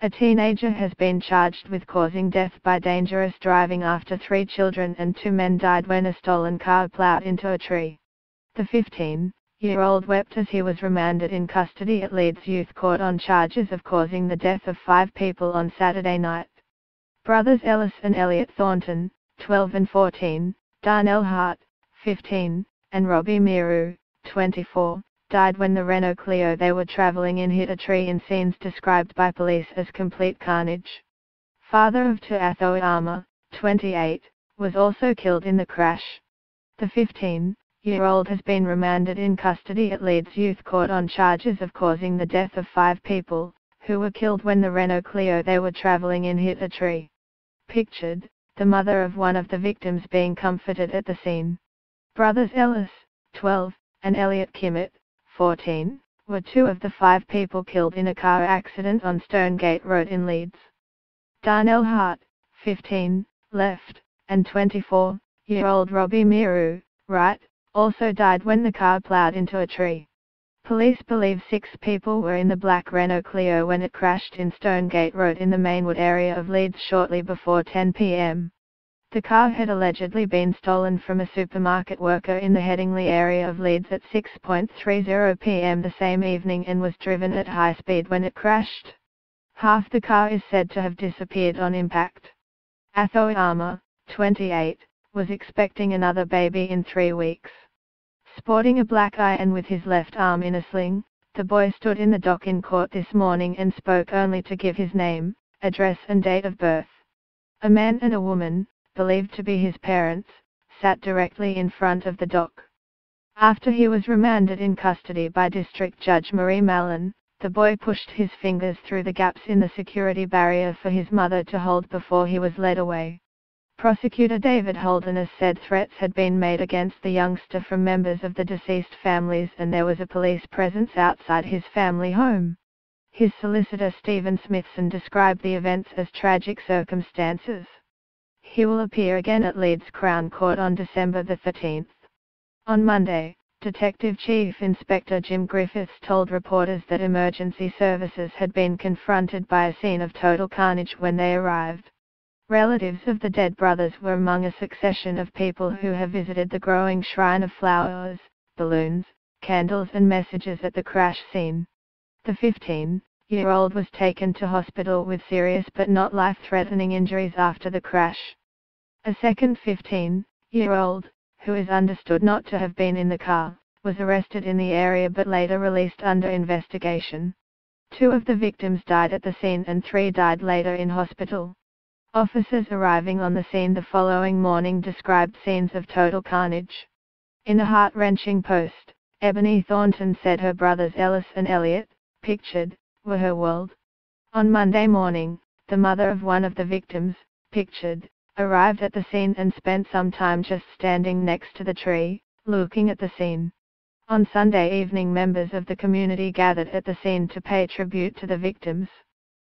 A teenager has been charged with causing death by dangerous driving after 3 children and 2 men died when a stolen car plowed into a tree. The 15-year-old wept as he was remanded in custody at Leeds Youth Court on charges of causing the death of 5 people on Saturday night. Brothers Ellis and Elliot Thornton, 12 and 14, Darnell Hart, 15, and Robbie Miru, 24, died when the Renault Clio they were traveling in hit a tree in scenes described by police as complete carnage. Father of 2 Athoyama, 28, was also killed in the crash. The 15-year-old has been remanded in custody at Leeds Youth Court on charges of causing the death of 5 people, who were killed when the Renault Clio they were traveling in hit a tree. Pictured, the mother of one of the victims being comforted at the scene. Brothers Ellis, 12, and Elliot Kimmett, 14, were 2 of the 5 people killed in a car accident on Stonegate Road in Leeds. Darnell Hart, 15, left, and 24-year-old Robbie Miru, right, also died when the car plowed into a tree. Police believe 6 people were in the black Renault Clio when it crashed in Stonegate Road in the Mainwood area of Leeds shortly before 10 p.m. The car had allegedly been stolen from a supermarket worker in the Headingley area of Leeds at 6:30 p.m. the same evening and was driven at high speed when it crashed. Half the car is said to have disappeared on impact. Athoyama, 28, was expecting another baby in 3 weeks. Sporting a black eye and with his left arm in a sling, the boy stood in the dock in court this morning and spoke only to give his name, address and date of birth. A man and a woman, believed to be his parents, sat directly in front of the dock. After he was remanded in custody by District Judge Marie Mallon, the boy pushed his fingers through the gaps in the security barrier for his mother to hold before he was led away. Prosecutor David Holderness said threats had been made against the youngster from members of the deceased families and there was a police presence outside his family home. His solicitor Stephen Smithson described the events as tragic circumstances. He will appear again at Leeds Crown Court on December the 13th. On Monday, Detective Chief Inspector Jim Griffiths told reporters that emergency services had been confronted by a scene of total carnage when they arrived. Relatives of the dead brothers were among a succession of people who have visited the growing shrine of flowers, balloons, candles and messages at the crash scene. The 15-year-old was taken to hospital with serious but not life-threatening injuries after the crash. A second 15-year-old, who is understood not to have been in the car, was arrested in the area but later released under investigation. 2 of the victims died at the scene and 3 died later in hospital. Officers arriving on the scene the following morning described scenes of total carnage. In a heart-wrenching post, Ebony Thornton said her brothers Ellis and Elliot, pictured, were her world. On Monday morning, the mother of one of the victims, pictured, arrived at the scene and spent some time just standing next to the tree, looking at the scene. On Sunday evening members of the community gathered at the scene to pay tribute to the victims.